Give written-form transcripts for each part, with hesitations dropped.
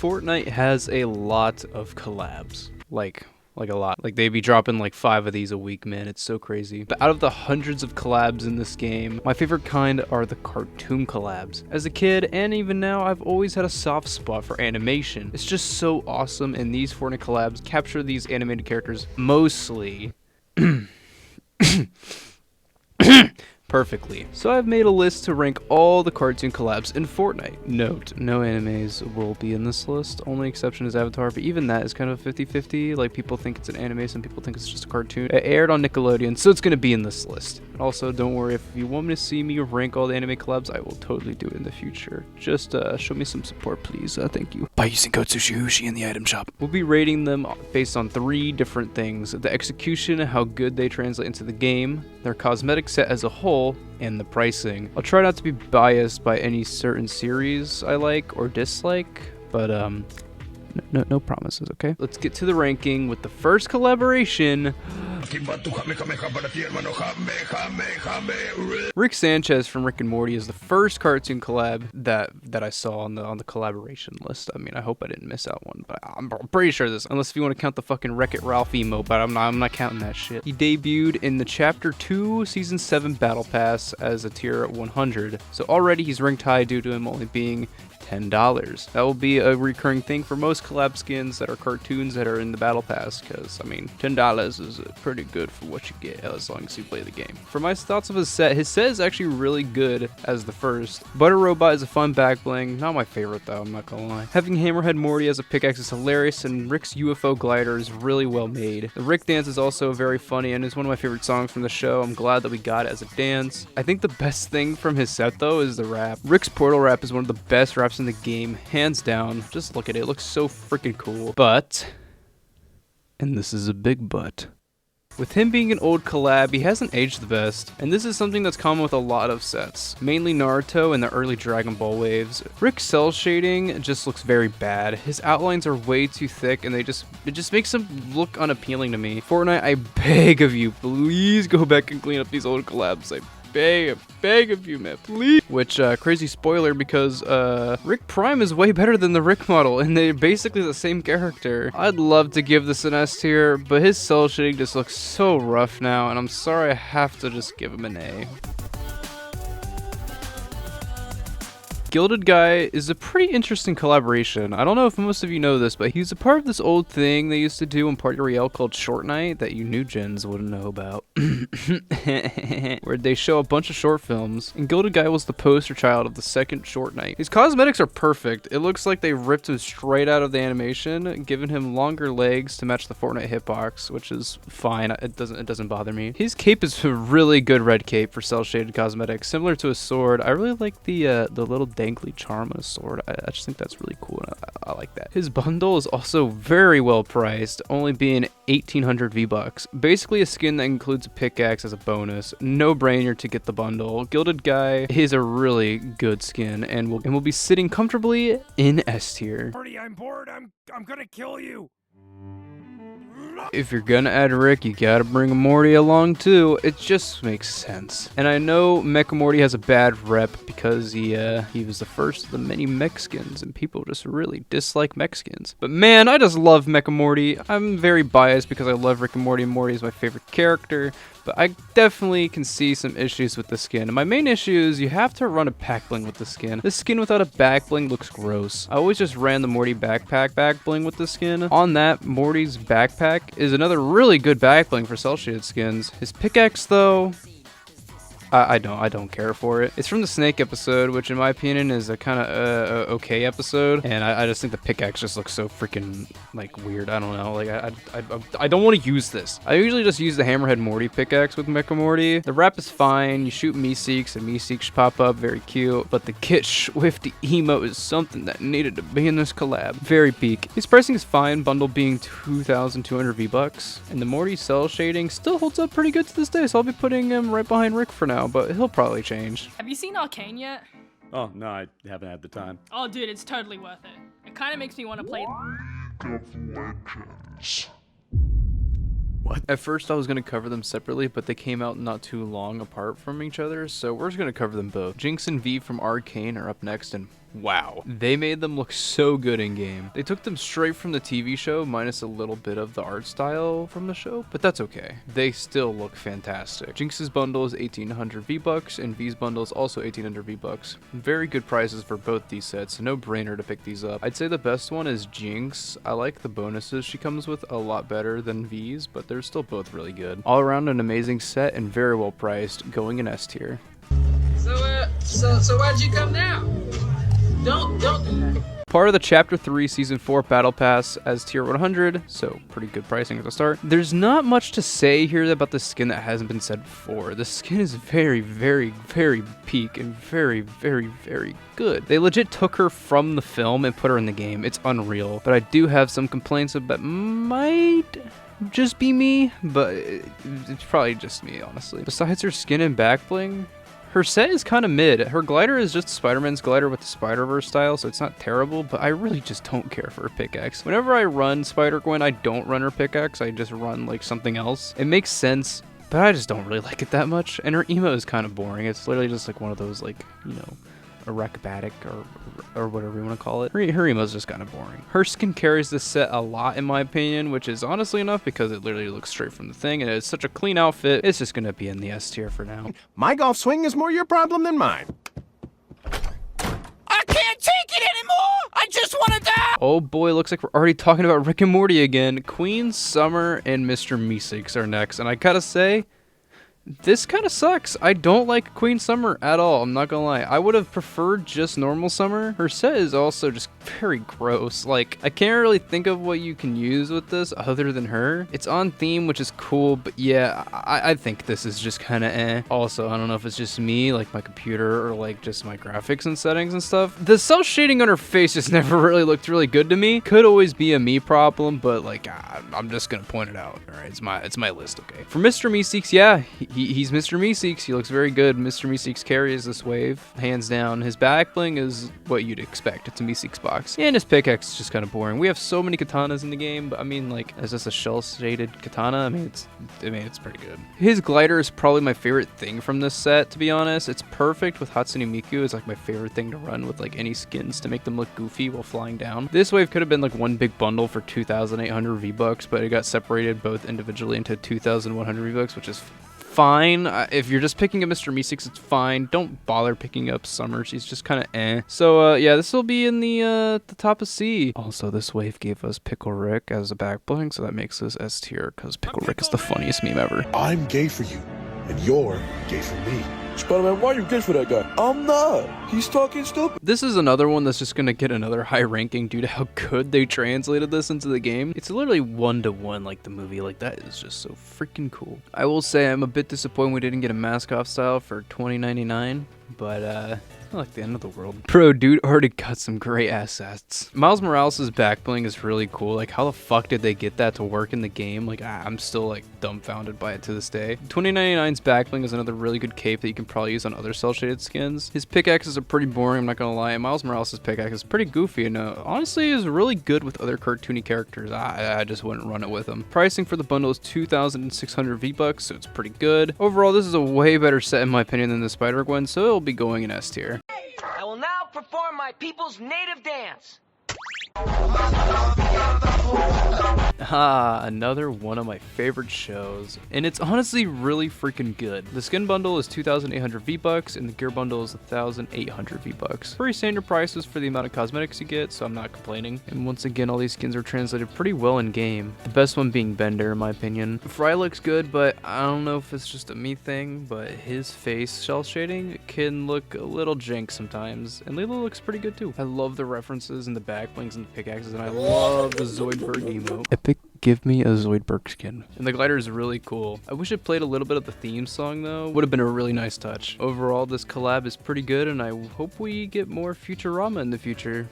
Fortnite has a lot of collabs. Like a lot. Like, they be dropping like 5 of these a week, man. It's so crazy. But out of the hundreds of collabs in this game, my favorite kind are the cartoon collabs. As a kid, and even now, I've always had a soft spot for animation. It's just so awesome, and these Fortnite collabs capture these animated characters mostly perfectly. So I've made a list to rank all the cartoon collabs in Fortnite. Note, no animes will be in this list. Only exception is Avatar, but even that is kind of 50-50. Like, people think it's an anime, some people think it's just a cartoon. It aired on Nickelodeon, so it's gonna be in this list. Also, don't worry, if you want me to see me rank all the anime collabs, I will totally do it in the future. Just show me some support, please. Thank you. By using code SushiHushi in the item shop. We'll be rating them based on 3 different things: the execution, how good they translate into the game, their cosmetic set as a whole, and the pricing. I'll try not to be biased by any certain series I like or dislike, but no promises, okay? Let's get to the ranking with the first collaboration. Rick Sanchez from Rick and Morty is the first cartoon collab that I saw on the collaboration list. I mean, I hope I didn't miss out one, but I'm pretty sure this, unless if you want to count the fucking Wreck-It Ralph emote, but I'm not counting that shit. He debuted in the Chapter 2 Season 7 Battle Pass as a tier 100, so already he's ranked high due to him only being $10. That will be a recurring thing for most collab skins that are cartoons that are in the battle pass, because I mean, $10 is pretty good for what you get as long as you play the game. For my thoughts of his set is actually really good as the first. Butter Robot is a fun back bling, not my favorite though, I'm not gonna lie. Having Hammerhead Morty as a pickaxe is hilarious, and Rick's UFO glider is really well made. The Rick dance is also very funny and is one of my favorite songs from the show. I'm glad that we got it as a dance. I think the best thing from his set though is the rap. Rick's Portal rap is one of the best raps in the game, hands down. Just look at it, it looks so freaking cool. But, and this is a big but, with him being an old collab, he hasn't aged the best, and this is something that's common with a lot of sets, mainly Naruto and the early Dragon Ball waves. Rick's cell shading just looks very bad. His outlines are way too thick, and it just makes him look unappealing to me. Fortnite, I beg of you, please go back and clean up these old collabs. I beg of you, man, please. Which, crazy spoiler, because Rick Prime is way better than the Rick model, and they're basically the same character. I'd love to give this an S tier, but his cell shading just looks so rough now, and I'm sorry I have to just give him an A. Gilded Guy is a pretty interesting collaboration. I don't know if most of you know this, but he's a part of this old thing they used to do in Party Royale called Short Night that you new gens wouldn't know about. Where they show a bunch of short films, and Gilded Guy was the poster child of the second Short Night. His cosmetics are perfect. It looks like they ripped him straight out of the animation, giving him longer legs to match the Fortnite hitbox, which is fine. It doesn't bother me. His cape is a really good red cape for cell shaded cosmetics, similar to a sword. I really like the little dangly charm on a sword. I just think that's really cool, and I like that. His bundle is also very well priced, only being 1,800 V-Bucks. Basically a skin that includes a pickaxe as a bonus. No brainer to get the bundle. Gilded Guy is a really good skin, and will be sitting comfortably in S tier. Morty, I'm bored. I'm gonna kill you. If you're gonna add Rick, you gotta bring Morty along too. It just makes sense. And I know Mecha Morty has a bad rep because he was the first of the many mech skins, and people just really dislike mech skins. But man, I just love Mecha Morty. I'm very biased because I love Rick and Morty is my favorite character. But I definitely can see some issues with the skin. And my main issue is you have to run a back bling with the skin. This skin without a back bling looks gross. I always just ran the Morty backpack back bling with the skin. On that, Morty's backpack is another really good back bling for cell shaded skins. His pickaxe though, I don't care for it. It's from the Snake episode, which in my opinion is a kind of okay episode, and I just think the pickaxe just looks so freaking like weird. I don't know, like I don't want to use this. I usually just use the Hammerhead Morty pickaxe with Mecha Morty. The wrap is fine. You shoot Meeseeks and Meeseeks pop up, very cute. But the Kit Swifty emote is something that needed to be in this collab. Very peak. His pricing is fine, bundle being 2,200 V-Bucks, and the Morty cell shading still holds up pretty good to this day. So I'll be putting him right behind Rick for now. But he'll probably change. Have you seen Arcane yet? Oh, no, I haven't had the time. Oh, dude, it's totally worth it. It kind of makes me want to play. What? At first I was going to cover them separately, but they came out not too long apart from each other, so we're just going to cover them both. Jinx and Vi from Arcane are up next, and Wow. They made them look so good in game. They took them straight from the TV show, minus a little bit of the art style from the show, but that's okay. They still look fantastic. Jinx's bundle is 1800 V-Bucks, and V's bundle is also 1800 V-Bucks. Very good prices for both these sets, no brainer to pick these up. I'd say the best one is Jinx. I like the bonuses she comes with a lot better than V's, but they're still both really good. All around an amazing set and very well priced, going in S tier. So why'd you come now? Don't do that. Part of the Chapter 3 Season 4 Battle Pass as tier 100, so pretty good pricing at the start. There's not much to say here about the skin that hasn't been said before. The skin is very, very, very peak and very, very, very good. They legit took her from the film and put her in the game. It's unreal. But I do have some complaints about might just be me, but it's probably just me, honestly. Besides her skin and back bling, her set is kind of mid. Her glider is just Spider-Man's glider with the Spider-Verse style, so it's not terrible, but I really just don't care for her pickaxe. Whenever I run Spider-Gwen, I don't run her pickaxe, I just run like something else. It makes sense, but I just don't really like it that much, and her emo is kind of boring. It's literally just like one of those, like, you know, acrobatic or whatever you want to call it. Her emo is just kind of boring. Her skin carries this set a lot in my opinion, which is honestly enough because it literally looks straight from the thing and it's such a clean outfit. It's just gonna be in the S tier for now. My golf swing is more your problem than mine. I can't take it anymore! I just want to die! Oh boy, looks like we're already talking about Rick and Morty again. Queen Summer and Mr. Meeseeks are next, and I gotta say, this kind of sucks. I don't like Queen Summer at all, I'm not gonna lie. I would have preferred just normal Summer. Her set is also just very gross. Like, I can't really think of what you can use with this other than her. It's on theme, which is cool, but yeah, I think this is just kind of eh. Also, I don't know if it's just me, like my computer, or like just my graphics and settings and stuff. The cell shading on her face just never really looked really good to me. Could always be a me problem, but like, I'm just gonna point it out. All right, it's my list, okay? For Mr. Meeseeks, yeah, he's Mr. Meeseeks. He looks very good. Mr. Meeseeks carries this wave, hands down. His back bling is what you'd expect. It's a Meeseeks box. And his pickaxe is just kind of boring. We have so many katanas in the game, but I mean, like, is this a shell-shaded katana? I mean, it's pretty good. His glider is probably my favorite thing from this set, to be honest. It's perfect with Hatsune Miku. It's like my favorite thing to run with like any skins to make them look goofy while flying down. This wave could have been like one big bundle for 2,800 V-Bucks, but it got separated both individually into 2,100 V-Bucks, which is fine. If you're just picking up Mr. Meeseeks, it's fine. Don't bother picking up Summer. She's just kind of eh. So yeah, this will be in the top of C. Also, this wave gave us Pickle Rick as a back bling, so that makes this S tier because Pickle Rick is the funniest meme ever. I'm gay for you, and you're gay for me. Spider-Man, why are you gay for that guy? I'm not. He's talking stupid. This is another one that's just gonna get another high ranking due to how good they translated this into the game. It's literally 1-to-1 like the movie. Like, that is just so freaking cool. I will say I'm a bit disappointed we didn't get a mask-off style for $20.99, but not like the end of the world. Bro, dude already got some great assets. Miles Morales' back bling is really cool. Like, how the fuck did they get that to work in the game? Like, I'm still like dumbfounded by it to this day. 2099's back bling is another really good cape that you can probably use on other cell-shaded skins. His pickaxes are pretty boring, I'm not gonna lie. Miles Morales' pickaxe is pretty goofy and honestly is really good with other cartoony characters. I just wouldn't run it with him. Pricing for the bundle is 2,600 V-Bucks, so it's pretty good. Overall, this is a way better set in my opinion than the Spider-Gwen, so it'll be going in S tier. I will now perform my people's native dance. Another one of my favorite shows, and it's honestly really freaking good. The skin bundle is 2,800 V-Bucks, and the gear bundle is 1,800 V-Bucks. Pretty standard prices for the amount of cosmetics you get, so I'm not complaining. And once again, all these skins are translated pretty well in game. The best one being Bender, in my opinion. Fry looks good, but I don't know if it's just a me thing, but his face shell shading can look a little jank sometimes, and Layla looks pretty good too. I love the references and the back blings and the pickaxes, and I love the Zoidberg emote. Epic, give me a Zoidberg skin. And the glider is really cool. I wish it played a little bit of the theme song though. Would have been a really nice touch. Overall, this collab is pretty good, and I hope we get more Futurama in the future.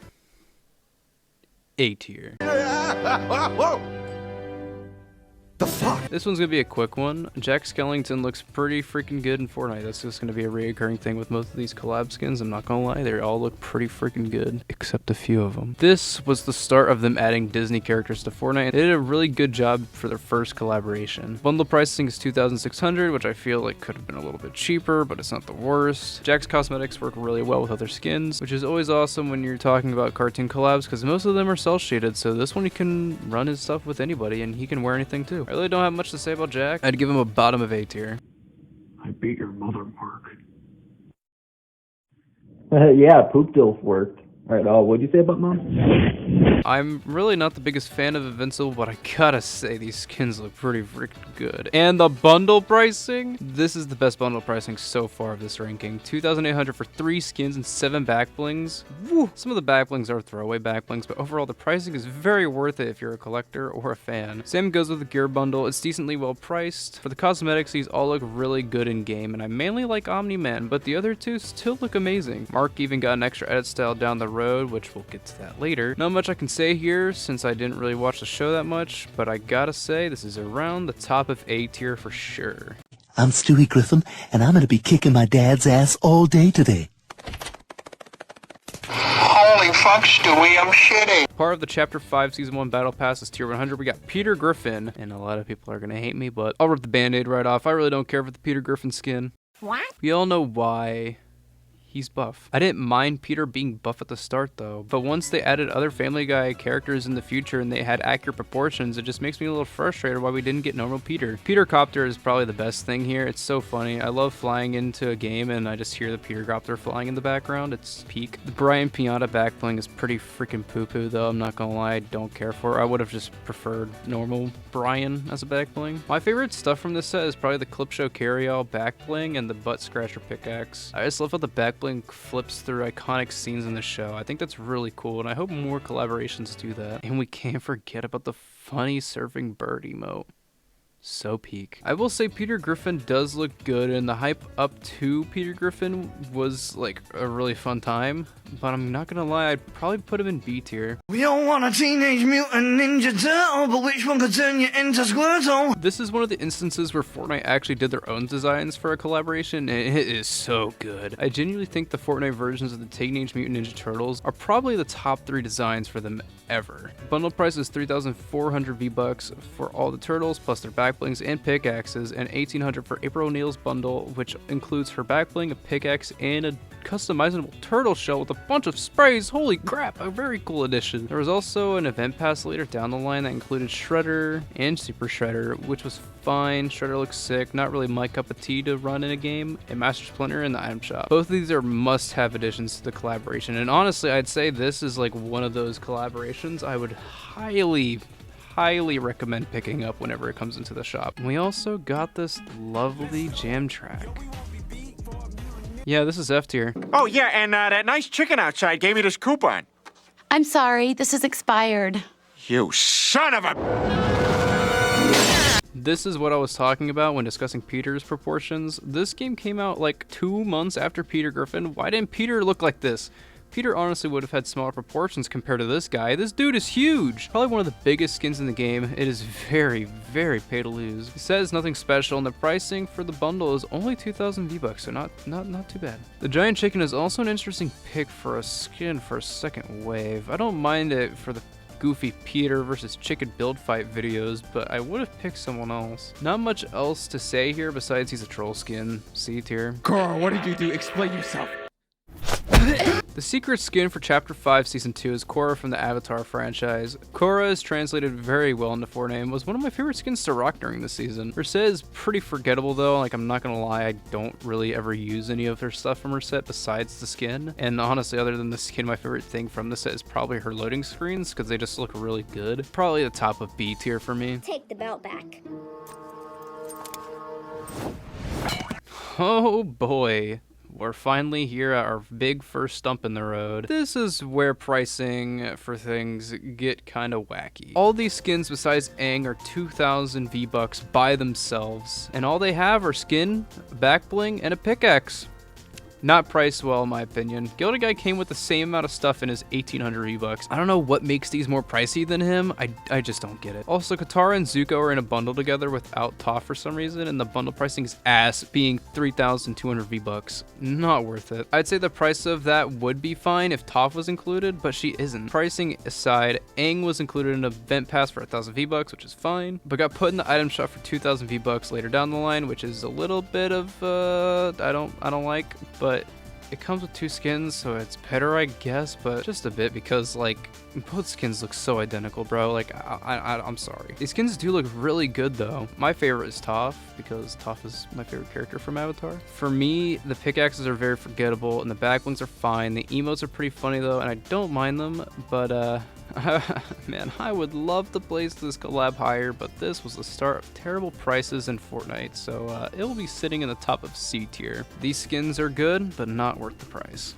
A tier. The fuck? This one's gonna be a quick one. Jack Skellington looks pretty freaking good in Fortnite. That's just gonna be a reoccurring thing with most of these collab skins. I'm not gonna lie, they all look pretty freaking good, except a few of them. This was the start of them adding Disney characters to Fortnite. They did a really good job for their first collaboration. Bundle pricing is $2,600, which I feel like could have been a little bit cheaper, but it's not the worst. Jack's cosmetics work really well with other skins, which is always awesome when you're talking about cartoon collabs, because most of them are cel shaded, so this one he can run his stuff with anybody and he can wear anything too. I really don't have much to say about Jack. I'd give him a bottom of A tier. I beat your mother, Mark. Yeah, poop dilf worked. Alright, what'd you say about Mom? I'm really not the biggest fan of Invincible, but I gotta say these skins look pretty freaking good. And the bundle pricing? This is the best bundle pricing so far of this ranking. $2,800 for 3 skins and 7 back blings. Woo! Some of the back blings are throwaway back blings, but overall the pricing is very worth it if you're a collector or a fan. Same goes with the gear bundle. It's decently well priced. For the cosmetics, these all look really good in game, and I mainly like Omni-Man, but the other two still look amazing. Mark even got an extra edit style down the road, which we'll get to that later. Not much I can say here since I didn't really watch the show that much, but I gotta say this is around the top of A tier for sure. I'm Stewie Griffin, and I'm gonna be kicking my dad's ass all day today. Holy fuck, Stewie, I'm shitting. Part of the Chapter 5 Season 1 Battle Pass is Tier 100. We got Peter Griffin, and a lot of people are gonna hate me, but I'll rip the band-aid right off. I really don't care for the Peter Griffin skin. What? We all know why. He's buff. I didn't mind Peter being buff at the start though, but once they added other Family Guy characters in the future and they had accurate proportions, it just makes me a little frustrated why we didn't get normal Peter. Peter Copter is probably the best thing here. It's so funny. I love flying into a game and I just hear the Peter Copter flying in the background. It's peak. The Brian Pianta back bling is pretty freaking poo-poo though. I'm not gonna lie, I don't care for it. I would have just preferred normal Brian as a back bling. My favorite stuff from this set is probably the Clip Show Carry-All back bling and the Butt Scratcher pickaxe. I just love how the back bling flips through iconic scenes in the show. I think that's really cool, and I hope more collaborations do that. And we can't forget about the funny surfing bird emote. So peak. I will say Peter Griffin does look good, and the hype up to Peter Griffin was like a really fun time, but I'm not gonna lie, I'd probably put him in B tier. We all want a Teenage Mutant Ninja Turtle, but which one could turn you into Squirtle? This is one of the instances where Fortnite actually did their own designs for a collaboration, and it is so good. I genuinely think the Fortnite versions of the Teenage Mutant Ninja Turtles are probably the top 3 designs for them ever. Bundle price is 3,400 V-Bucks for all the turtles, plus their back blings and pickaxes, and 1,800 for April O'Neil's bundle, which includes her back bling, a pickaxe, and a customizable turtle shell with a bunch of sprays. Holy crap, a very cool addition. There was also an event pass later down the line that included Shredder and Super Shredder, which was fine. Shredder looks sick, not really my cup of tea to run in a game, and Master Splinter in the item shop. Both of these are must-have additions to the collaboration, and honestly, I'd say this is like one of those collaborations I would highly recommend picking up whenever it comes into the shop. We also got this lovely jam track. Yeah, this is F tier. Oh yeah, and that nice chicken outside gave me this coupon. I'm sorry, this is expired. You son of a... This is what I was talking about when discussing Peter's proportions. This game came out like 2 months after Peter Griffin. Why didn't Peter look like this? Peter honestly would have had smaller proportions compared to this guy. This dude is huge. Probably one of the biggest skins in the game. It is very pay to lose. It says nothing special, and the pricing for the bundle is only 2,000 V-Bucks, so not too bad. The giant chicken is also an interesting pick for a skin for a second wave. I don't mind it for the goofy Peter versus chicken build fight videos, but I would have picked someone else. Not much else to say here besides he's a troll skin. C tier. Korra, what did you do? Explain yourself. The secret skin for Chapter 5 Season 2 is Korra from the Avatar franchise. Korra is translated very well into Fortnite and was one of my favorite skins to rock during the season. Her set is pretty forgettable though, like I'm not gonna lie, I don't really ever use any of her stuff from her set besides the skin. And honestly, other than the skin, my favorite thing from the set is probably her loading screens because they just look really good. Probably the top of B tier for me. Take the belt back. Oh boy. We're finally here at our big first stump in the road. This is where pricing for things get kind of wacky. All these skins besides Aang are 2,000 V-Bucks by themselves, and all they have are skin, back bling, and a pickaxe. Not priced well in my opinion. Gilded Guy came with the same amount of stuff and is 1,800 V-Bucks. I don't know what makes these more pricey than him. I just don't get it. Also, Katara and Zuko are in a bundle together without Toph for some reason, and the bundle pricing is ass, being 3,200 V-Bucks. Not worth it. I'd say the price of that would be fine if Toph was included, but she isn't. Pricing aside, Aang was included in an event pass for 1,000 V-Bucks, which is fine, but got put in the item shop for 2,000 V-Bucks later down the line, which is a little bit of I don't like, but it comes with 2 skins, so it's better, I guess, but just a bit because, like, both skins look so identical, bro. Like, I'm sorry. These skins do look really good, though. My favorite is Toph, because Toph is my favorite character from Avatar. For me, the pickaxes are very forgettable, and the back ones are fine. The emotes are pretty funny, though, and I don't mind them, but, man, I would love to place this collab higher, but this was the start of terrible prices in Fortnite, so it will be sitting in the top of C tier. These skins are good, but not worth the price.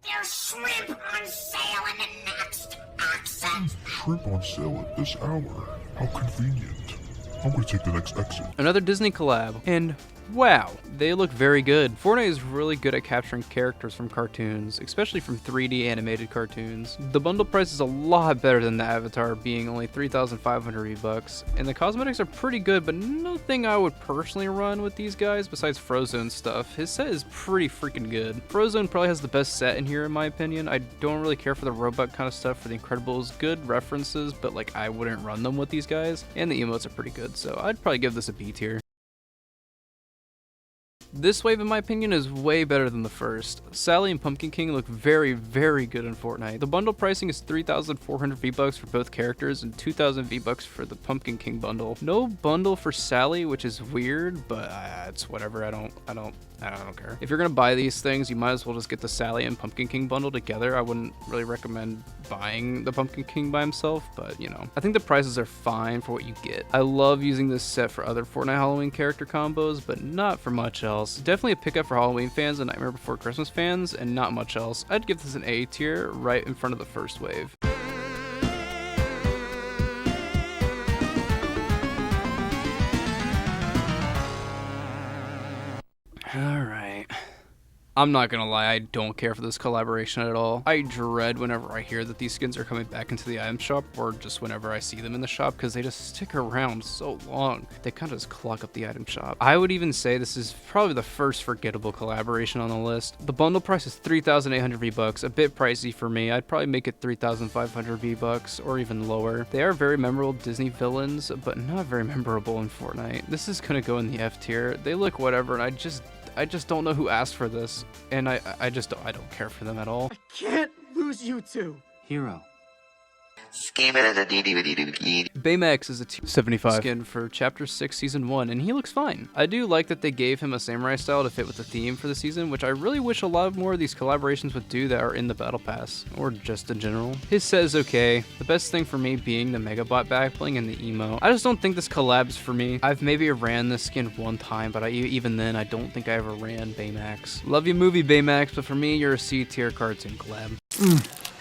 There's shrimp on sale in the next exit. Shrimp on sale at this hour. How convenient. I'm gonna take the next exit. Another Disney collab, and wow, they look very good. Fortnite is really good at capturing characters from cartoons, especially from 3D animated cartoons. The bundle price is a lot better than the Avatar, being only 3,500 V-Bucks, and the cosmetics are pretty good, but nothing I would personally run with these guys besides Frozone stuff. His set is pretty freaking good. Frozone probably has the best set in here in my opinion. I don't really care for the robot kind of stuff for the Incredibles. Good references, but like I wouldn't run them with these guys, and the emotes are pretty good, so I'd probably give this a B tier. This wave, in my opinion, is way better than the first. Sally and Pumpkin King look very, very good in Fortnite. The bundle pricing is 3,400 V-Bucks for both characters and 2,000 V-Bucks for the Pumpkin King bundle. No bundle for Sally, which is weird, but it's whatever. I don't care. If you're gonna buy these things, you might as well just get the Sally and Pumpkin King bundle together. I wouldn't really recommend buying the Pumpkin King by himself, but you know, I think the prices are fine for what you get. I love using this set for other Fortnite Halloween character combos, but not for much else. Definitely a pickup for Halloween fans and Nightmare Before Christmas fans, and not much else. I'd give this an A tier, right in front of the first wave. Alright. I'm not gonna lie, I don't care for this collaboration at all. I dread whenever I hear that these skins are coming back into the item shop, or just whenever I see them in the shop, because they just stick around so long. They kind of just clog up the item shop. I would even say this is probably the first forgettable collaboration on the list. The bundle price is 3,800 V-Bucks, a bit pricey for me. I'd probably make it 3,500 V-Bucks, or even lower. They are very memorable Disney villains, but not very memorable in Fortnite. This is gonna go in the F tier. They look whatever, and I just don't know who asked for this, and I don't care for them at all. I can't lose you two. Hero. Baymax is a 275 skin for Chapter 6 Season 1, and he looks fine. I do like that they gave him a samurai style to fit with the theme for the season, which I really wish a lot more of these collaborations would do that are in the Battle Pass, or just in general. His set is okay, the best thing for me being the Megabot backbling and the emo. I just don't think this collab's for me. I've maybe ran this skin one time, but even then, I don't think I ever ran Baymax. Love you movie Baymax, but for me, you're a C tier cartoon collab.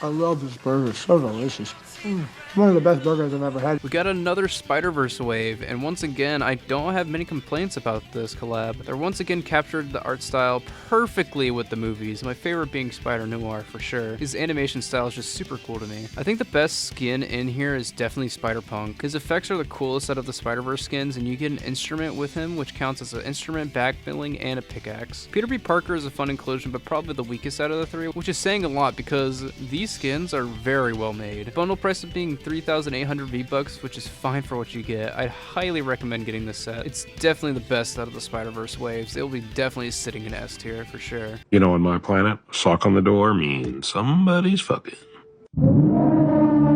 I love this burger, it's so delicious. It's one of the best burgers I've ever had. We got another Spider-Verse wave, and once again, I don't have many complaints about this collab. They're once again captured the art style perfectly with the movies, my favorite being Spider-Noir for sure. His animation style is just super cool to me. I think the best skin in here is definitely Spider-Punk. His effects are the coolest out of the Spider-Verse skins, and you get an instrument with him, which counts as an instrument, backbilling, and a pickaxe. Peter B. Parker is a fun inclusion, but probably the weakest out of the three, which is saying a lot because these skins are very well made. Bundle price of being 3,800 V-Bucks, which is fine for what you get. I'd highly recommend getting this set. It's definitely the best out of the Spider-Verse waves. It'll be definitely sitting in S tier for sure. You know, on my planet, sock on the door means somebody's fucking.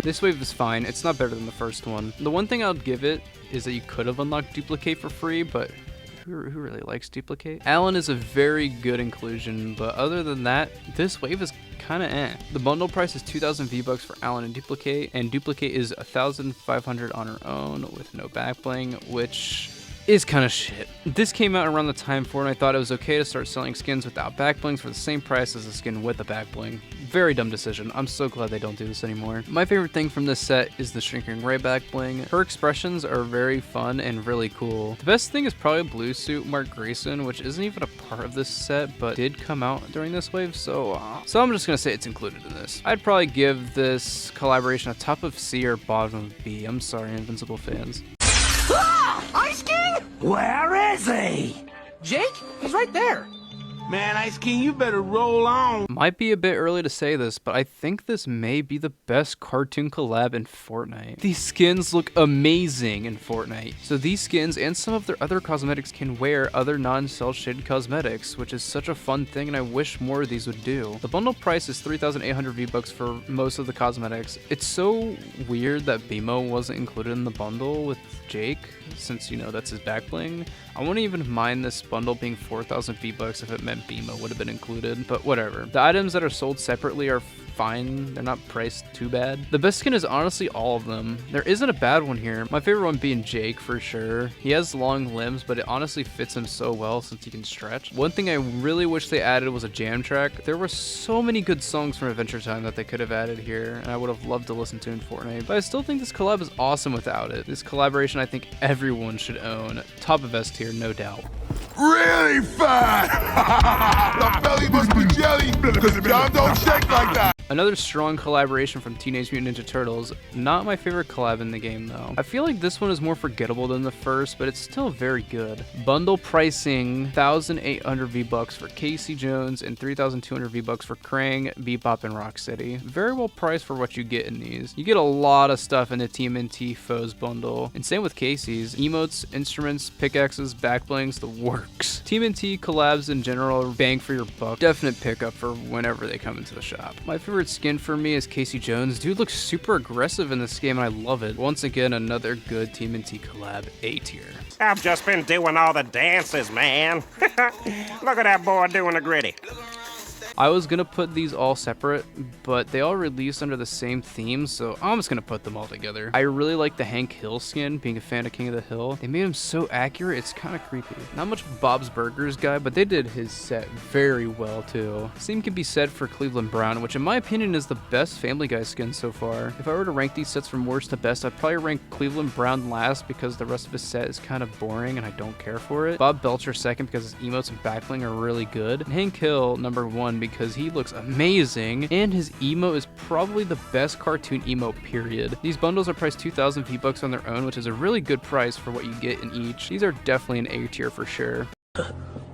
This wave is fine. It's not better than the first one. The one thing I'll give it is that you could have unlocked Duplicate for free, but who really likes Duplicate? Alan is a very good inclusion, but other than that, this wave is kind of eh. The bundle price is 2,000 V-Bucks for Alan and Duplicate is 1,500 on her own with no backbling, which is kind of shit. This came out around the time Fortnite thought it was okay to start selling skins without back blings for the same price as a skin with a back bling. Very dumb decision. I'm so glad they don't do this anymore. My favorite thing from this set is the Shrinking Ray back bling. Her expressions are very fun and really cool. The best thing is probably Blue Suit Mark Grayson, which isn't even a part of this set, but did come out during this wave, so I'm just gonna say it's included in this. I'd probably give this collaboration a top of C or bottom of B. I'm sorry, Invincible fans. Ice King? Where is he? Jake? He's right there. Man, Ice King, you better roll on. Might be a bit early to say this, but I think this may be the best cartoon collab in Fortnite. These skins look amazing in Fortnite. So these skins and some of their other cosmetics can wear other non-cell shaded cosmetics, which is such a fun thing and I wish more of these would do. The bundle price is 3,800 V-Bucks for most of the cosmetics. It's so weird that BMO wasn't included in the bundle with Jake, since, you know, that's his back bling. I wouldn't even mind this bundle being 4,000 V-Bucks if it meant BMO would have been included, but whatever. The items that are sold separately are fine. They're not priced too bad. The best skin is honestly all of them. There isn't a bad one here. My favorite one being Jake for sure. He has long limbs, but it honestly fits him so well since he can stretch. One thing I really wish they added was a jam track. There were so many good songs from Adventure Time that they could have added here, and I would have loved to listen to in Fortnite, but I still think this collab is awesome without it. This collaboration I think everyone should own. Top of S tier, no doubt. Really fat! My belly must be jelly, because y'all don't shake like that! Another strong collaboration from Teenage Mutant Ninja Turtles. Not my favorite collab in the game though. I feel like this one is more forgettable than the first, but it's still very good. Bundle pricing 1,800 V-Bucks for Casey Jones and 3,200 V-Bucks for Krang, Bebop, and Rocksteady. Very well priced for what you get in these. You get a lot of stuff in the TMNT Foes bundle, and same with Casey's. Emotes, instruments, pickaxes, backblings, the works. TMNT collabs in general are bang for your buck. Definite pickup for whenever they come into the shop. My favorite skin for me is Casey Jones. Dude looks super aggressive in this game and I love it. Once again, another good TMNT collab, A tier. I've just been doing all the dances, man. Look at that boy doing the gritty. I was gonna put these all separate, but they all released under the same theme, so I'm just gonna put them all together. I really like the Hank Hill skin, being a fan of King of the Hill. They made him so accurate, it's kind of creepy. Not much of Bob's Burgers guy, but they did his set very well too. Same can be said for Cleveland Brown, which in my opinion is the best Family Guy skin so far. If I were to rank these sets from worst to best, I'd probably rank Cleveland Brown last because the rest of his set is kind of boring and I don't care for it. Bob Belcher second because his emotes and backbling are really good. And Hank Hill number one because he looks amazing and his emo is probably the best cartoon emo period. These bundles are priced 2,000 V-Bucks on their own, which is a really good price for what you get in each. These are definitely an A tier for sure.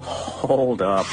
Hold up.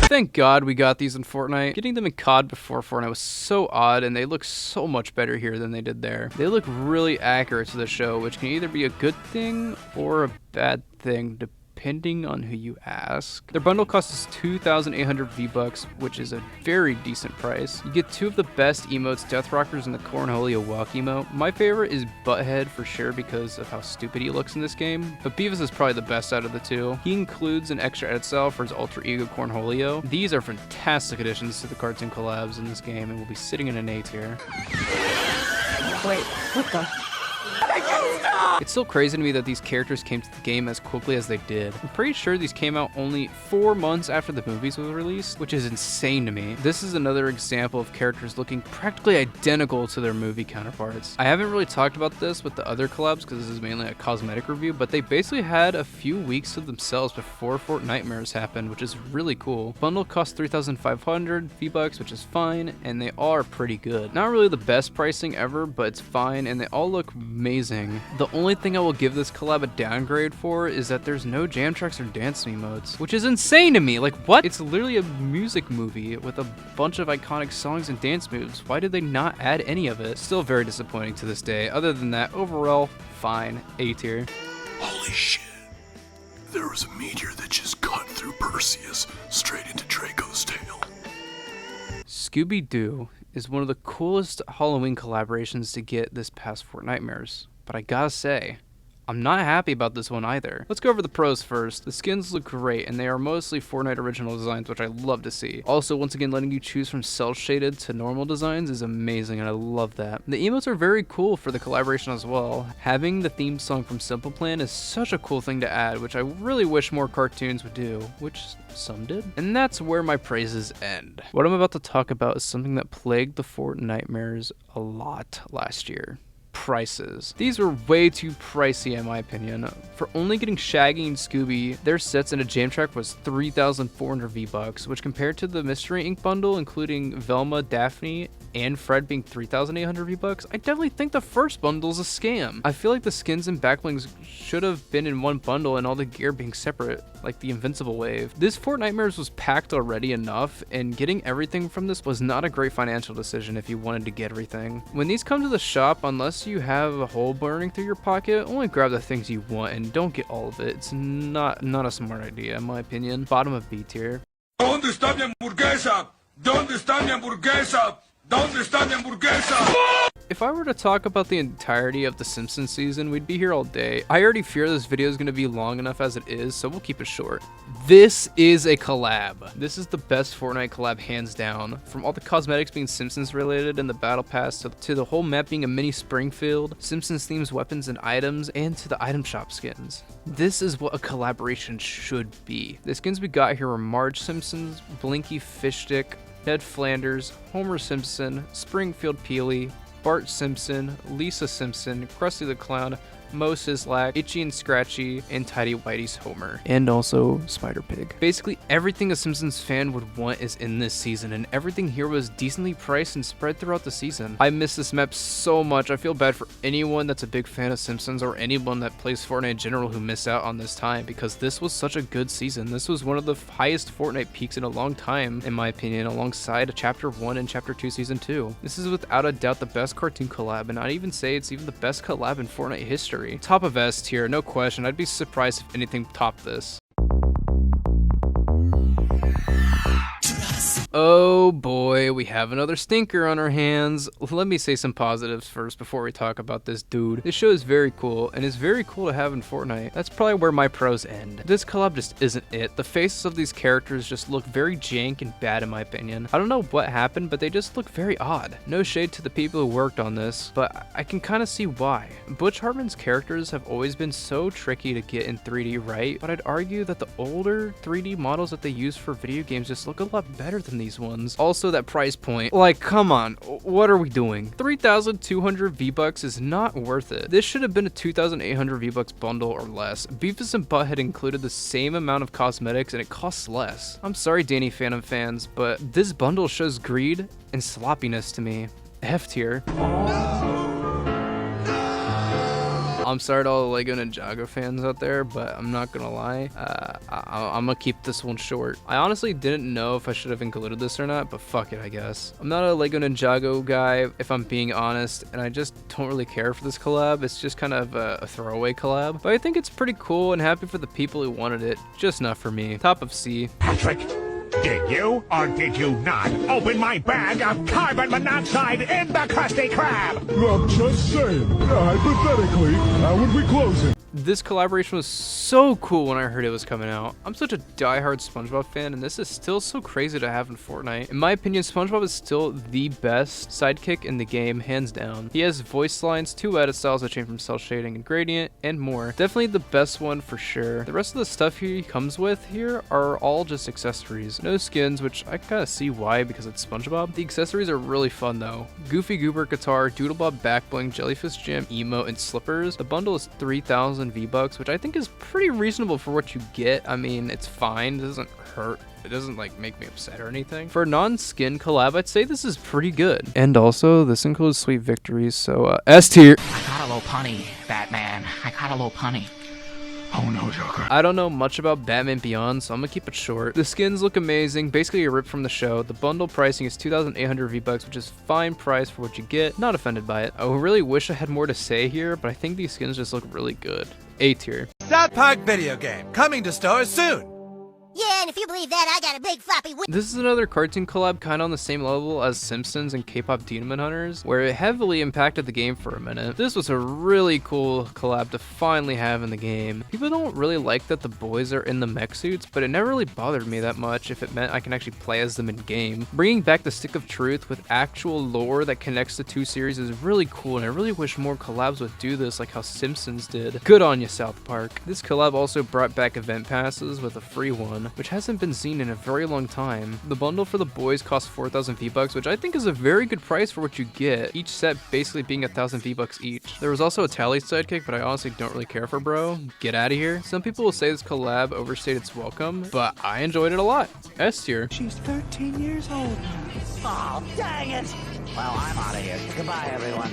Thank God we got these in Fortnite. Getting them in COD before Fortnite was so odd and they look so much better here than they did there. They look really accurate to the show, which can either be a good thing or a bad thing depending on who you ask. Their bundle cost us 2,800 V-Bucks, which is a very decent price. You get two of the best emotes, Death Rockers and the Cornholio Walk emote. My favorite is Butt-Head for sure because of how stupid he looks in this game, but Beavis is probably the best out of the two. He includes an extra edit style for his alter ego Cornholio. These are fantastic additions to the cartoon collabs in this game and will be sitting in an A tier. Wait, what the? It's still crazy to me that these characters came to the game as quickly as they did. I'm pretty sure these came out only 4 months after the movies were released, which is insane to me. This is another example of characters looking practically identical to their movie counterparts. I haven't really talked about this with the other collabs because this is mainly a cosmetic review, but they basically had a few weeks to themselves before Fortnitemares happened, which is really cool. Bundle costs 3,500 V-Bucks, which is fine, and they are pretty good. Not really the best pricing ever, but it's fine, and they all look amazing. The only thing I will give this collab a downgrade for is that there's no jam tracks or dance emotes, which is insane to me. Like, what? It's literally a music movie with a bunch of iconic songs and dance moves. Why did they not add any of it? Still very disappointing to this day. Other than that, overall, fine. A tier. Holy shit. There was a meteor that just cut through Perseus straight into Draco's tail. Scooby-Doo is one of the coolest Halloween collaborations to get this past Fortnitemares. But I gotta say, I'm not happy about this one either. Let's go over the pros first. The skins look great, and they are mostly Fortnite original designs, which I love to see. Also, once again, letting you choose from cel-shaded to normal designs is amazing, and I love that. The emotes are very cool for the collaboration as well. Having the theme song from Simple Plan is such a cool thing to add, which I really wish more cartoons would do, which some did. And that's where my praises end. What I'm about to talk about is something that plagued the Fortnitemares a lot last year. Prices. These were way too pricey in my opinion. For only getting Shaggy and Scooby, their sets in a jam track was 3,400 V-Bucks, which compared to the Mystery Inc. bundle, including Velma, Daphne, and Fred being 3,800 V-Bucks, I definitely think the first bundle is a scam. I feel like the skins and backblings should have been in one bundle and all the gear being separate, like the Invincible Wave. This Fortnitemares was packed already enough, and getting everything from this was not a great financial decision if you wanted to get everything. When these come to the shop, unless you have a hole burning through your pocket, only grab the things you want and don't get all of it. It's not a smart idea in my opinion. Bottom of B tier. ¿Dónde está mi hamburguesa? ¿Dónde está mi hamburguesa? ¿Dónde está mi hamburguesa? If I were to talk about the entirety of the Simpsons season, we'd be here all day. I already fear this video is going to be long enough as it is, so we'll keep it short. This is a collab. This is the best Fortnite collab hands down. From all the cosmetics being Simpsons related and the battle pass to the whole map being a mini Springfield, Simpsons themes, weapons and items, and to the item shop skins. This is what a collaboration should be. The skins we got here were Marge Simpsons, Blinky Fishstick, Ned Flanders, Homer Simpson, Springfield Peely, Bart Simpson, Lisa Simpson, Krusty the Clown, Mo Sislak, Itchy and Scratchy, and Tidy Whitey's Homer. And also Spider-Pig. Basically everything a Simpsons fan would want is in this season, and everything here was decently priced and spread throughout the season. I miss this map so much. I feel bad for anyone that's a big fan of Simpsons or anyone that plays Fortnite in general who missed out on this time, because this was such a good season. This was one of the highest Fortnite peaks in a long time, in my opinion, alongside Chapter 1 and Chapter 2 Season 2. This is without a doubt the best cartoon collab, and I'd even say it's even the best collab in Fortnite history. Top of S tier, no question. I'd be surprised if anything topped this. Oh boy, we have another stinker on our hands. Let me say some positives first before we talk about this dude. This show is very cool, and it's very cool to have in Fortnite. That's probably where my pros end. This collab just isn't it. The faces of these characters just look very jank and bad in my opinion. I don't know what happened, but they just look very odd. No shade to the people who worked on this, but I can kind of see why. Butch Hartman's characters have always been so tricky to get in 3D right, but I'd argue that the older 3D models that they use for video games just look a lot better than these ones. Also, that price point, like, come on, what are we doing? 3,200 V-Bucks is not worth it. This should have been a 2,800 V-Bucks bundle or less. Beavis and Butt-Head included the same amount of cosmetics and it costs less. I'm sorry, Danny Phantom fans, but this bundle shows greed and sloppiness to me. F tier. I'm sorry to all the Lego Ninjago fans out there, but I'm not gonna lie, I'm gonna keep this one short. I honestly didn't know if I should have included this or not, but fuck it, I guess. I'm not a Lego Ninjago guy, if I'm being honest, and I just don't really care for this collab. It's just kind of a throwaway collab, but I think it's pretty cool and happy for the people who wanted it, just not for me. Top of C. Patrick, did you or did you not open my bag of carbon monoxide in the Krusty Krab? I'm just saying, hypothetically, how would we close it? This collaboration was so cool when I heard it was coming out. I'm such a diehard SpongeBob fan, and this is still so crazy to have in Fortnite. In my opinion, SpongeBob is still the best sidekick in the game, hands down. He has voice lines, 2 edit styles that change from cel shading and gradient, and more. Definitely the best one for sure. The rest of the stuff he comes with here are all just accessories. No skins, which I kind of see why because it's SpongeBob. The accessories are really fun though. Goofy Goober guitar, Doodlebob back bling, Jellyfish Jam emote, and slippers. The bundle is 3,000 V-Bucks, which I think is pretty reasonable for what you get. I mean, it's fine. It doesn't hurt. It doesn't like make me upset or anything. For a non-skin collab, I'd say this is pretty good. And also, this includes Sweet Victories, so S tier. I got a little punny, Batman. I got a little punny. Oh no, Joker. I don't know much about Batman Beyond, so I'm gonna keep it short. The skins look amazing, basically a rip from the show. The bundle pricing is 2,800 V-Bucks, which is fine price for what you get. Not offended by it. I really wish I had more to say here, but I think these skins just look really good. A tier. South Park video game, coming to stores soon. Yeah, and if you believe that, I got a big floppy wheel. This is another cartoon collab kind of on the same level as Simpsons and K-pop Demon Hunters, where it heavily impacted the game for a minute. This was a really cool collab to finally have in the game. People don't really like that the boys are in the mech suits, but it never really bothered me that much if it meant I can actually play as them in game. Bringing back the Stick of Truth with actual lore that connects the two series is really cool, and I really wish more collabs would do this like how Simpsons did. Good on you, South Park. This collab also brought back event passes with a free one, which hasn't been seen in a very long time. The bundle for the boys costs 4,000 V-Bucks, which I think is a very good price for what you get, each set basically being 1,000 V-Bucks each. There was also a Tally sidekick, but I honestly don't really care for, bro. Get out of here. Some people will say this collab overstayed its welcome, but I enjoyed it a lot. S tier. She's 13 years old now. Oh, dang it! Well, I'm out of here. Goodbye, everyone.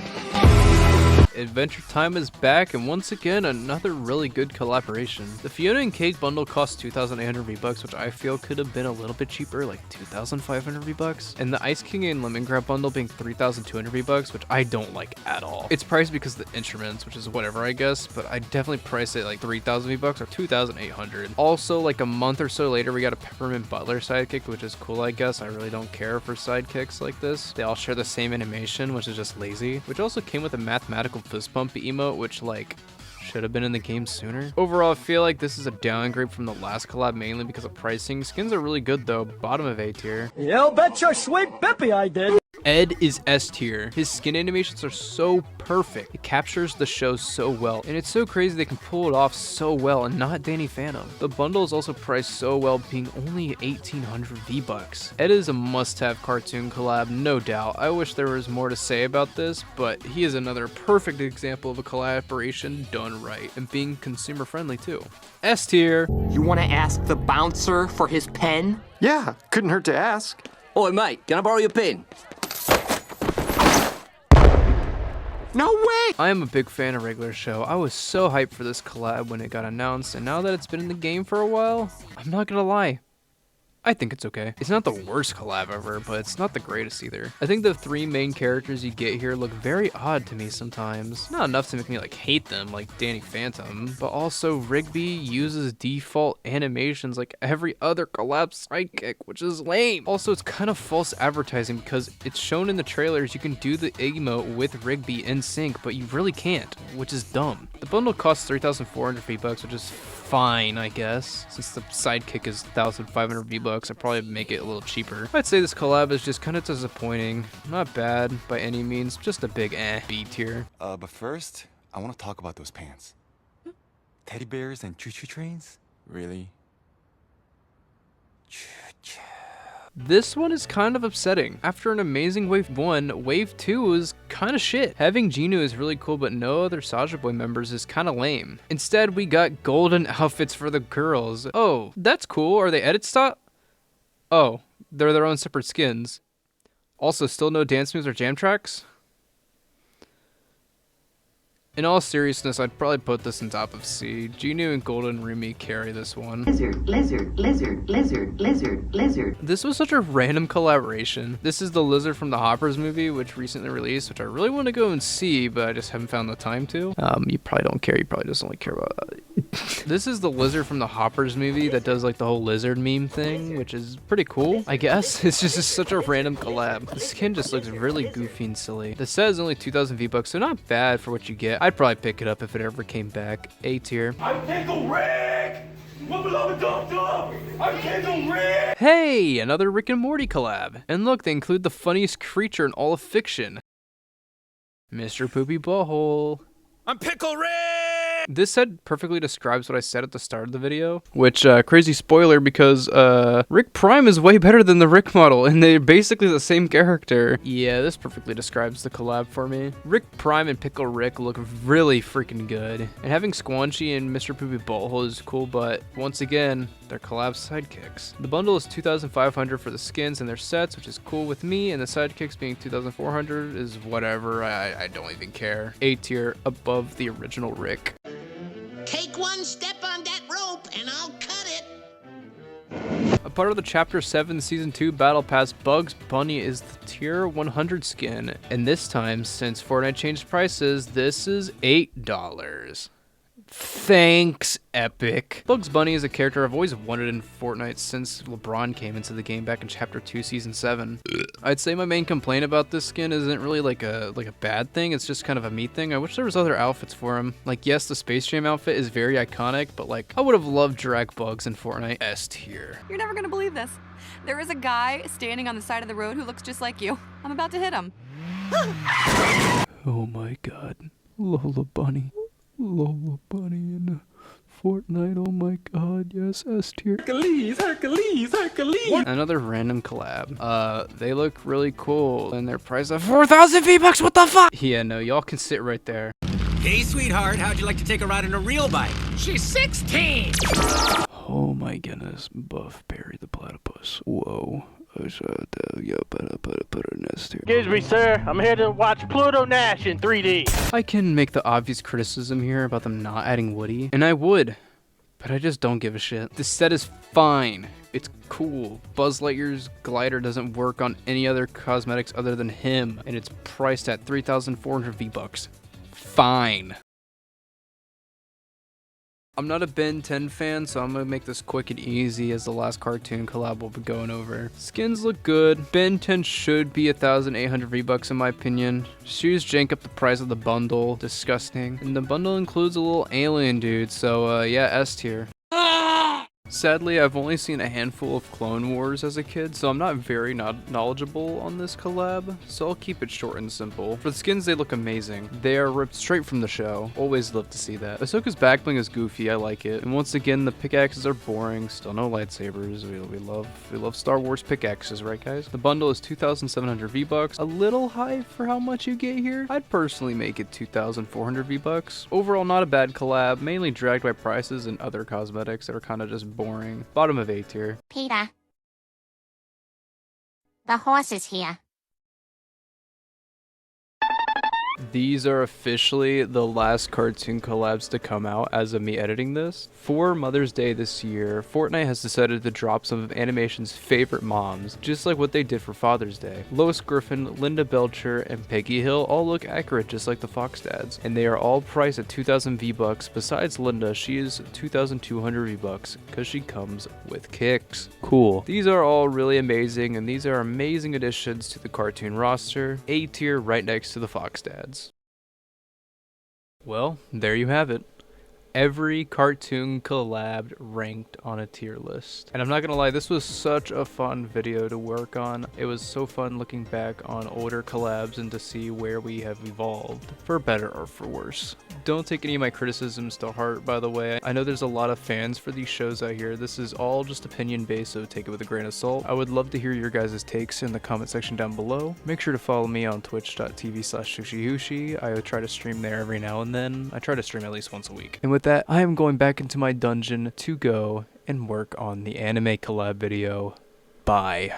Adventure Time is back, and once again, another really good collaboration. The Fiona and Cake bundle costs 2,800 V-Bucks, which I feel could have been a little bit cheaper, like 2,500 V-Bucks. And the Ice King and Lemongrab bundle being 3,200 V-Bucks, which I don't like at all. It's priced because of the instruments, which is whatever, I guess, but I definitely price it like 3,000 V-Bucks or 2,800. Also, like a month or so later, we got a Peppermint Butler sidekick, which is cool, I guess. I really don't care for sidekicks like this. They all share the same animation, which is just lazy, which also came with a mathematical fist bump emote, which like should have been in the game sooner. Overall, I feel like this is a downgrade from the last collab, mainly because of pricing. Skins are really good though, bottom of A tier. You bet your sweet Bippy I did. Ed is S tier. His skin animations are so perfect. It captures the show so well, and it's so crazy they can pull it off so well and not Danny Phantom. The bundle is also priced so well, being only 1,800 V-Bucks. Ed is a must-have cartoon collab, no doubt. I wish there was more to say about this, but he is another perfect example of a collaboration done right and being consumer friendly too. S tier. You want to ask the bouncer for his pen? Yeah, couldn't hurt to ask. Oi, mate, can I borrow your pen? No way! I am a big fan of Regular Show. I was so hyped for this collab when it got announced, and now that it's been in the game for a while, I'm not gonna lie, I think it's okay. It's not the worst collab ever, but it's not the greatest either. I think the three main characters you get here look very odd to me sometimes. Not enough to make me like hate them like Danny Phantom, but also Rigby uses default animations like every other collab sidekick, which is lame. Also, it's kind of false advertising because it's shown in the trailers you can do the emote with Rigby in sync, but you really can't, which is dumb. The bundle costs 3,400 V-Bucks, which is fine, I guess. Since the sidekick is 1,500 V-Bucks, I'd probably make it a little cheaper. I'd say this collab is just kind of disappointing. Not bad by any means, just a big B tier. But first, I want to talk about those pants. Teddy bears and choo-choo trains? Really? Choo-choo. This one is kind of upsetting. After an amazing Wave 1, Wave 2 was kind of shit. Having Genu is really cool, but no other Saja Boy members is kind of lame. Instead, we got golden outfits for the girls. Oh, that's cool. Are they edit stop? Oh, they're their own separate skins. Also, still no dance moves or jam tracks? In all seriousness, I'd probably put this on top of C. Genu and Golden Rumi carry this one. Lizard, lizard, lizard, lizard, lizard, lizard. This was such a random collaboration. This is the lizard from the Hoppers movie, which recently released, which I really want to go and see, but I just haven't found the time to. You probably don't care. You probably just only care about This is the lizard from the Hoppers movie that does like the whole lizard meme thing, which is pretty cool, I guess. It's just such a random collab. The skin just looks really goofy and silly. The set is only 2,000 V-Bucks, so not bad for what you get. I'd probably pick it up if it ever came back. A tier. I'm Pickle Rick! I'm Pickle Rick! Hey, another Rick and Morty collab. And look, they include the funniest creature in all of fiction. Mr. Poopy Butthole. I'm Pickle Rick! This set perfectly describes what I said at the start of the video, which, crazy spoiler because, Rick Prime is way better than the Rick model, and they're basically the same character. Yeah, this perfectly describes the collab for me. Rick Prime and Pickle Rick look really freaking good, and having Squanchy and Mr. Poopy Butthole is cool, but once again, they're collab sidekicks. The bundle is 2,500 for the skins and their sets, which is cool with me, and the sidekicks being 2,400 is whatever, I don't even care. A tier above the original Rick. Take one step on that rope and I'll cut it. A part of the Chapter 7 Season 2 Battle Pass, Bugs Bunny is the Tier 100 skin, and this time, since Fortnite changed prices, this is $8. Thanks, Epic. Bugs Bunny is a character I've always wanted in Fortnite since LeBron came into the game back in Chapter 2, Season 7. I'd say my main complaint about this skin isn't really like a bad thing, it's just kind of a me thing. I wish there was other outfits for him. Like, yes, the Space Jam outfit is very iconic, but like, I would have loved drag Bugs in Fortnite. S tier. You're never gonna believe this. There is a guy standing on the side of the road who looks just like you. I'm about to hit him. Oh my god. Lola Bunny. Lola Bunny in Fortnite, oh my god, yes, S tier. Hercules, Hercules, Hercules. Another random collab. They look really cool, and they're priced at 4,000 V-Bucks, what the fuck? Yeah, no, y'all can sit right there. Hey, sweetheart, how'd you like to take a ride in a real bike? She's 16! Oh my goodness, Buff Barry the Platypus. Whoa. Excuse me, sir. I'm here to watch Pluto Nash in 3D. I can make the obvious criticism here about them not adding Woody, and I would, but I just don't give a shit. This set is fine. It's cool. Buzz Lightyear's glider doesn't work on any other cosmetics other than him, and it's priced at 3,400 V-Bucks. Fine. I'm not a Ben 10 fan, so I'm gonna make this quick and easy as the last cartoon collab we'll be going over. Skins look good. Ben 10 should be 1,800 V-Bucks in my opinion. Shoes jank up the price of the bundle. Disgusting. And the bundle includes a little alien dude, so yeah, S tier. Sadly, I've only seen a handful of Clone Wars as a kid, so I'm not very knowledgeable on this collab, so I'll keep it short and simple. For the skins, they look amazing. They are ripped straight from the show. Always love to see that. Ahsoka's back bling is goofy, I like it. And once again, the pickaxes are boring, still no lightsabers. We love Star Wars pickaxes, right guys? The bundle is 2,700 V-Bucks. A little high for how much you get here. I'd personally make it 2,400 V-Bucks. Overall, not a bad collab, mainly dragged by prices and other cosmetics that are kind of just boring. Bottom of A tier. Peter. The horse is here. These are officially the last cartoon collabs to come out as of me editing this. For Mother's Day this year, Fortnite has decided to drop some of animation's favorite moms, just like what they did for Father's Day. Lois Griffin, Linda Belcher, and Peggy Hill all look accurate just like the Fox dads, and they are all priced at 2,000 V-Bucks. Besides Linda, she is 2,200 V-Bucks because she comes with kicks. Cool. These are all really amazing, and these are amazing additions to the cartoon roster. A tier right next to the Fox dads. Well, there you have it. Every cartoon collab ranked on a tier list. And I'm not gonna lie, this was such a fun video to work on. It was so fun looking back on older collabs and to see where we have evolved, for better or for worse. Don't take any of my criticisms to heart, by the way. I know there's a lot of fans for these shows out here. This is all just opinion based, so take it with a grain of salt. I would love to hear your guys' takes in the comment section down below. Make sure to follow me on twitch.tv/SushiHushi. I try to stream there every now and then. I try to stream at least once a week. And with that, I am going back into my dungeon to go and work on the anime collab video. Bye.